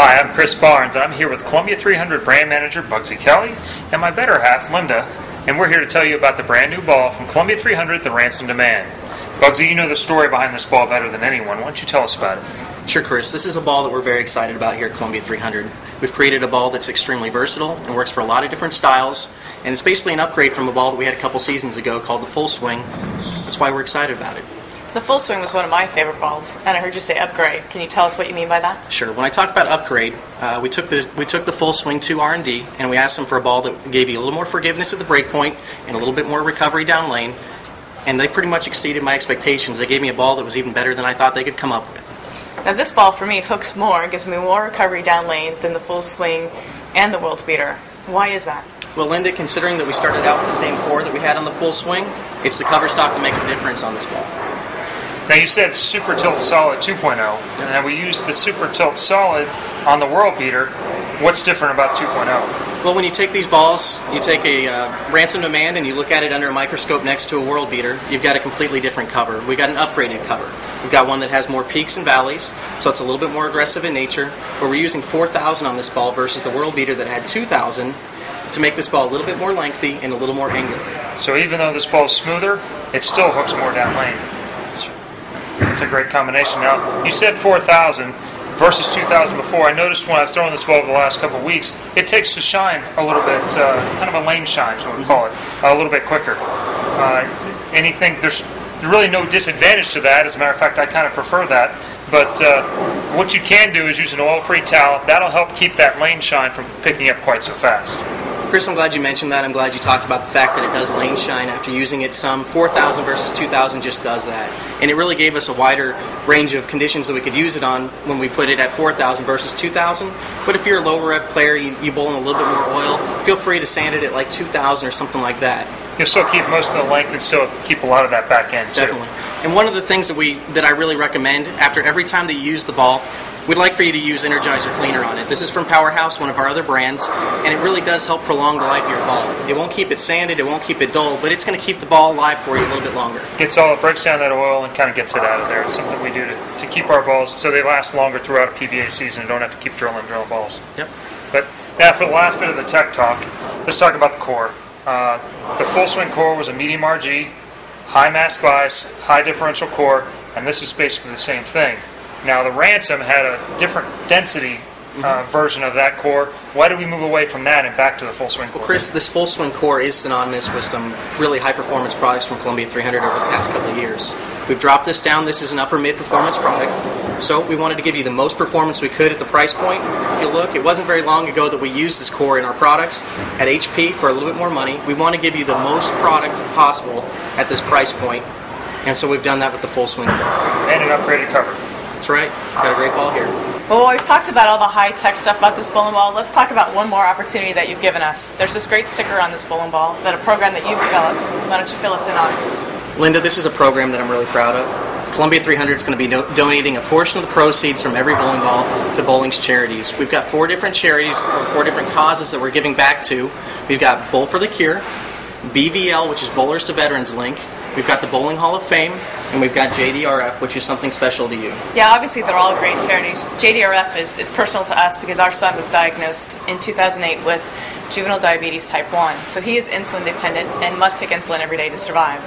Hi, I'm Chris Barnes. I'm here with Columbia 300 brand manager Bugsy Kelly and my better half, Linda, and we're here to tell you about the brand new ball from Columbia 300, the Ransom Demand. Bugsy, you know the story behind this ball better than anyone. Why don't you tell us about it? Sure, Chris. This is a ball that we're very excited about here at Columbia 300. We've created a ball that's extremely versatile and works for a lot of different styles, and it's basically an upgrade from a ball that we had a couple seasons ago called the Full Swing. That's why we're excited about it. The Full Swing was one of my favorite balls, and I heard you say upgrade. Can you tell us what you mean by that? Sure. When I talk about upgrade, we took the Full Swing to R&D, and we asked them for a ball that gave you a little more forgiveness at the break point and a little bit more recovery down lane, and they pretty much exceeded my expectations. They gave me a ball that was even better than I thought they could come up with. Now this ball, for me, hooks more and gives me more recovery down lane than the Full Swing and the World Beater. Why is that? Well, Linda, considering that we started out with the same core that we had on the Full Swing, it's the cover stock that makes a difference on this ball. Now you said Super Tilt Solid 2.0, and we used the Super Tilt Solid on the World Beater. What's different about 2.0? Well, when you take these balls, you take a Ransom Demand and you look at it under a microscope next to a World Beater, you've got a completely different cover. We've got an upgraded cover. We've got one that has more peaks and valleys, so it's a little bit more aggressive in nature, where we're using 4,000 on this ball versus the World Beater that had 2,000 to make this ball a little bit more lengthy and a little more angular. So even though this ball is smoother, it still hooks more down lane. It's a great combination. Now, you said 4,000 versus 2,000 before. I noticed when I've thrown this ball over the last couple of weeks, it takes to shine a little bit, kind of a lane shine is what we call it, a little bit quicker. There's really no disadvantage to that. As a matter of fact, I kind of prefer that. But what you can do is use an oil-free towel. That'll help keep that lane shine from picking up quite so fast. Chris, I'm glad you mentioned that. I'm glad you talked about the fact that it does lane shine after using it some. 4,000 versus 2,000 just does that. And it really gave us a wider range of conditions that we could use it on when we put it at 4,000 versus 2,000. But if you're a lower rep player, you bowl in a little bit more oil, feel free to sand it at like 2,000 or something like that. You'll still keep most of the length and still keep a lot of that back end, too. Definitely. And one of the things that I really recommend, after every time that you use the ball, we'd like for you to use Energizer Cleaner on it. This is from Powerhouse, one of our other brands, and it really does help prolong the life of your ball. It won't keep it sanded, it won't keep it dull, but it's going to keep the ball alive for you a little bit longer. It breaks down that oil and kind of gets it out of there. It's something we do to keep our balls so they last longer throughout a PBA season and don't have to keep drilling balls. Yep. But now for the last bit of the tech talk, let's talk about the core. The Full Swing core was a medium RG, high mass bias, high differential core, and this is basically the same thing. Now the Ransom had a different density version of that core. Why did we move away from that and back to the Full Swing core? Well, Chris, this Full Swing core is synonymous with some really high-performance products from Columbia 300 over the past couple of years. We've dropped this down. This is an upper mid-performance product. So we wanted to give you the most performance we could at the price point. If you look, it wasn't very long ago that we used this core in our products at HP for a little bit more money. We want to give you the most product possible at this price point, and so we've done that with the Full Swing core. And an upgraded cover. That's right. Got a great ball here. Well, we've talked about all the high-tech stuff about this bowling ball. Let's talk about one more opportunity that you've given us. There's this great sticker on this bowling ball, that a program that you've developed. Why don't you fill us in on it? Linda, this is a program that I'm really proud of. Columbia 300 is going to be donating a portion of the proceeds from every bowling ball to bowling's charities. We've got 4 different charities, or 4 different causes that we're giving back to. We've got Bowl for the Cure, BVL, which is Bowlers to Veterans Link. We've got the Bowling Hall of Fame, and we've got JDRF, which is something special to you. Yeah, obviously they're all great charities. JDRF is personal to us because our son was diagnosed in 2008 with juvenile diabetes type 1. So he is insulin dependent and must take insulin every day to survive.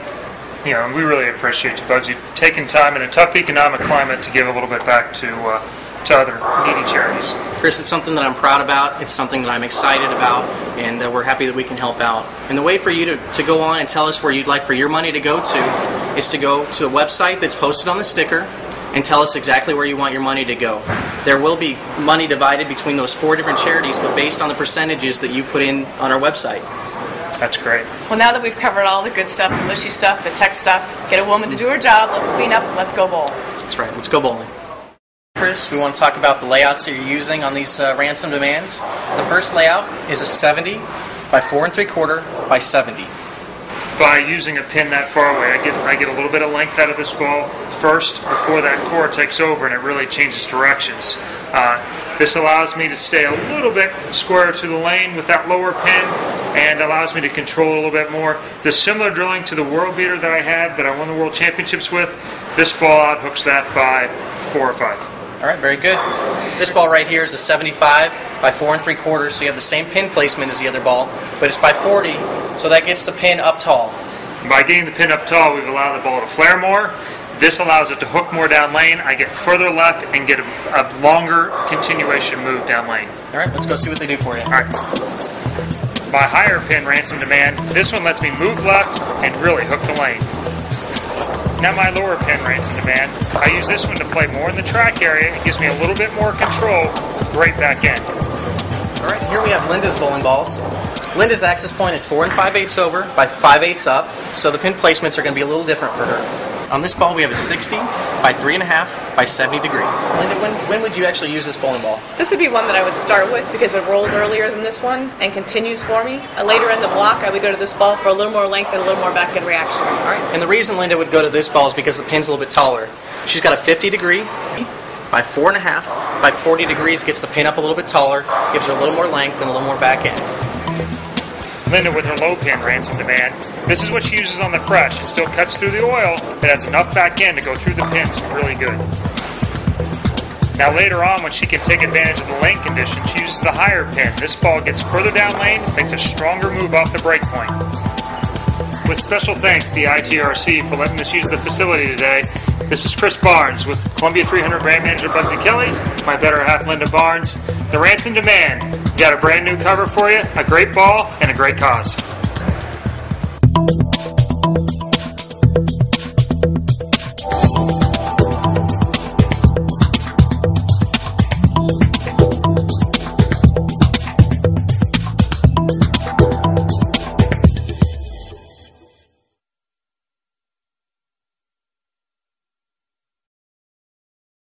Yeah, and we really appreciate you, Bugsy, taking time in a tough economic climate to give a little bit back to other needy charities. Chris, it's something that I'm proud about. It's something that I'm excited about, and we're happy that we can help out. And the way for you to go on and tell us where you'd like for your money to go to is to go to the website that's posted on the sticker and tell us exactly where you want your money to go. There will be money divided between those 4 different charities, but based on the percentages that you put in on our website. That's great. Well, now that we've covered all the good stuff, the mushy stuff, the tech stuff, get a woman to do her job, let's clean up, let's go bowl. That's right, let's go bowling. Chris, we want to talk about the layouts that you're using on these Ransom Demands. The first layout is a 70 by 4 3/4 by 70. By using a pin that far away, I get a little bit of length out of this ball first before that core takes over, and it really changes directions. This allows me to stay a little bit square to the lane with that lower pin, and allows me to control a little bit more. The similar drilling to the World Beater that I had, that I won the World Championships with, this ball outhooks that by 4 or 5. All right, very good. This ball right here is a 75 by 4 3/4, so you have the same pin placement as the other ball, but it's by 40, so that gets the pin up tall. By getting the pin up tall, we've allowed the ball to flare more. This allows it to hook more down lane. I get further left and get a longer continuation move down lane. All right, let's go see what they do for you. All right. My higher pin, Ransom Demand, this one lets me move left and really hook the lane. Now my lower pin, Ransom Demand, I use this one to play more in the track area. It gives me a little bit more control right back in. All right, here we have Linda's bowling balls. Linda's axis point is 4 5/8 over by 5/8 up, so the pin placements are going to be a little different for her. On this ball, we have a 60 by 3 1/2 by 70 degree. Linda, when would you actually use this bowling ball? This would be one that I would start with because it rolls earlier than this one and continues for me. Later in the block, I would go to this ball for a little more length and a little more back-end reaction. All right, and the reason Linda would go to this ball is because the pin's a little bit taller. She's got a 50 degree by 4 1/2 by 40 degrees, gets the pin up a little bit taller, gives her a little more length and a little more back end. Linda with her low pin, Ransom Demand. This is what she uses on the fresh. It still cuts through the oil, but has enough back end to go through the pins really good. Now later on, when she can take advantage of the lane condition, she uses the higher pin. This ball gets further down lane, makes a stronger move off the break point. With special thanks to the ITRC for letting us use the facility today, this is Chris Barnes with Columbia 300 Brand Manager Bugsy Kelly, my better half Linda Barnes. The Ransom Demand. Got a brand new cover for you, a great ball, and a great cause.